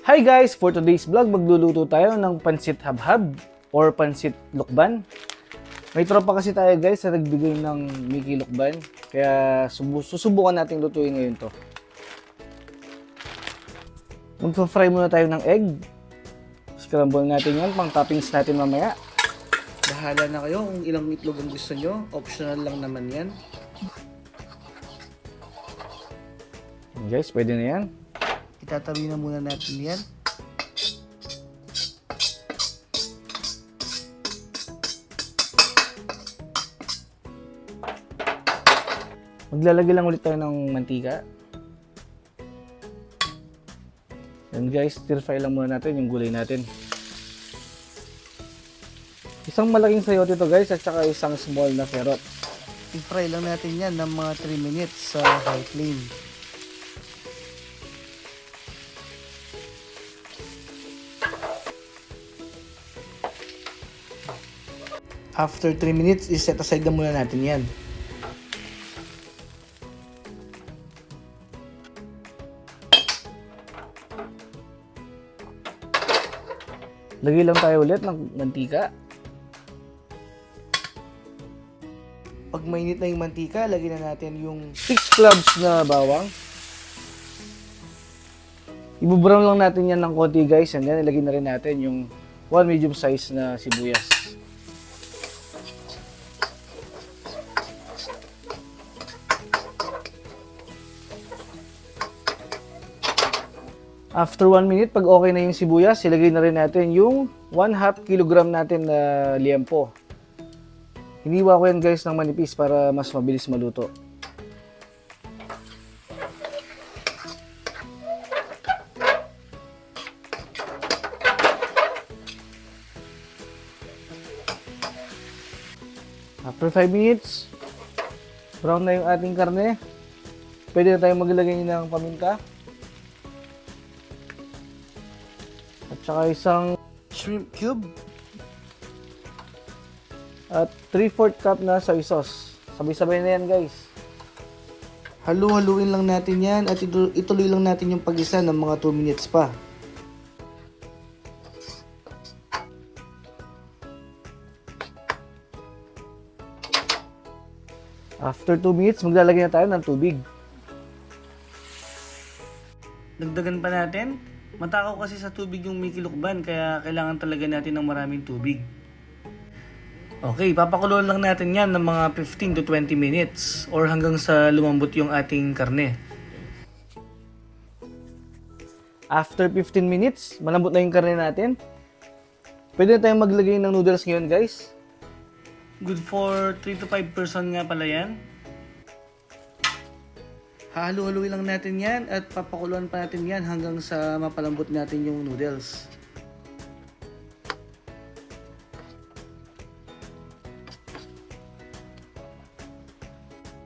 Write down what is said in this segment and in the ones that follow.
Hi guys! For today's vlog, magluluto tayo ng pansit habhab or pansit lukban. May tropa kasi tayo guys na nagbigay ng Mickey lukban. Kaya susubukan natin lutuin ngayon to. Magpa-fry muna tayo ng egg. Scramble natin yan, pang toppings natin mamaya. Bahala na kayo kung ilang itlog ang gusto nyo. Optional lang naman yan. Guys, pwede na yan. Itatabi na muna natin yan. Maglalagay lang ulit tayo ng mantika. Yan guys, stir fry lang muna natin yung gulay natin. Isang malaking sayote ito guys at saka isang small na carrot. I-fry lang natin yan ng mga 3 minutes sa high flame. After 3 minutes, i-set aside na muna natin yan. Lagay lang tayo ulit ng mantika. Pag mainit na yung mantika, lagyan na natin yung 6 cloves na bawang. Ibubrown lang natin yan ng konti guys. And then, ilagay na rin natin yung 1 medium size na sibuyas. After 1 minute, pag okay na yung sibuyas, ilagay na rin natin yung 1/2 kilogram natin na liempo. Hiniwa ko yan guys ng manipis para mas mabilis maluto. After 5 minutes, brown na yung ating karne. Pwede na tayong maglagay ng paminta. At saka isang shrimp cube. At 3/4 cup na soy sauce. Sabay-sabay na yan guys. Halu-haluin lang natin yan at ituloy lang natin yung pag-isa ng mga 2 minutes pa. After 2 minutes, maglalagay na tayo ng tubig. Dagdagan pa natin. Matakaw kasi sa tubig yung Mickey lukban kaya kailangan talaga natin ng maraming tubig. Okay, papakuloan lang natin yan ng mga 15 to 20 minutes or hanggang sa lumambot yung ating karne. After 15 minutes, malambot na yung karne natin. Pwede na tayong maglagay ng noodles ngayon guys. Good for 3 to 5 person nga pala yan. Hahalu-haluin lang natin yan at papakuluan pa natin yan hanggang sa mapalambot natin yung noodles.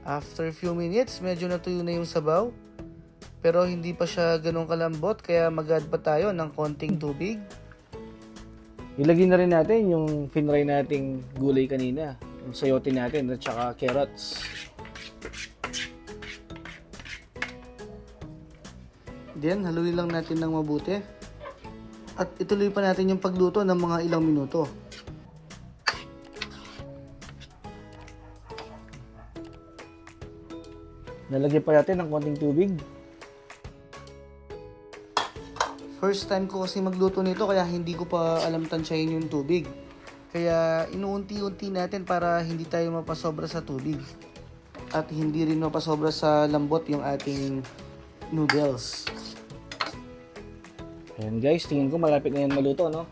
After a few minutes, medyo natuyo na yung sabaw. Pero hindi pa siya ganun kalambot kaya mag-add pa tayo ng konting tubig. Ilagay na rin natin yung finry nating gulay kanina. Yung sayote natin at saka carrots. Then, haluin lang natin ng mabuti. At ituloy pa natin yung pagluto ng mga ilang minuto. Nalagyan pa natin ng konting tubig. First time ko kasi magluto nito kaya hindi ko pa alam tansyahin yung tubig. Kaya inuunti-unti natin para hindi tayo mapasobra sa tubig. At hindi rin mapasobra sa lambot yung ating noodles. Ayan guys, tingin ko malapit na yan maluto, no?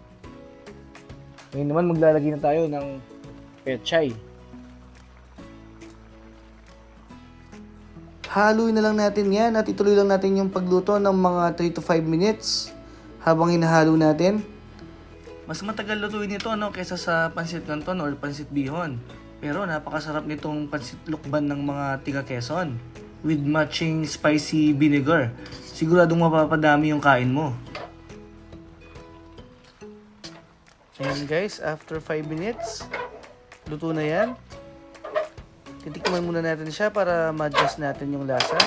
Ngayon naman maglalagay na tayo ng pechay. Haluin na lang natin yan at ituloy lang natin yung pagluto ng mga 3 to 5 minutes habang hinahalo natin. Mas matagal lutuin ito no, kaysa sa pansit canton or pansit bihon. Pero napakasarap nitong pansit lukban ng mga tiga Quezon with matching spicy vinegar. Siguradong mapapadami yung kain mo. Ayan guys, after 5 minutes, luto na yan. Titikman muna natin siya para ma-adjust natin yung lasa.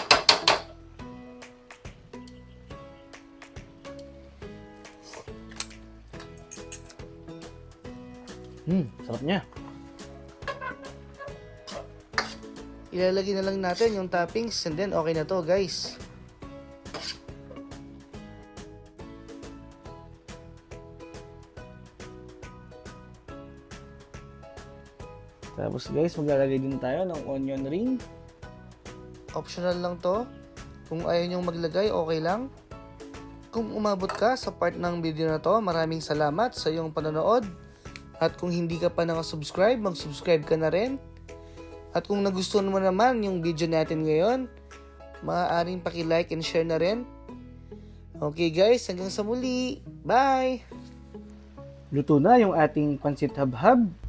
Sarap niya. Ilalagay na lang natin yung toppings and then okay na to, guys. Tapos guys, maglalagay din tayo ng onion ring. Optional lang to. Kung ayaw nyong maglagay, okay lang. Kung umabot ka sa part ng video na to, maraming salamat sa iyong panonood. At kung hindi ka pa nakasubscribe, mag-subscribe ka na rin. At kung nagustuhan mo naman yung video natin ngayon, maaaring paki-like and share na rin. Okay guys, hanggang sa muli. Bye! Luto na yung ating pansit habhab.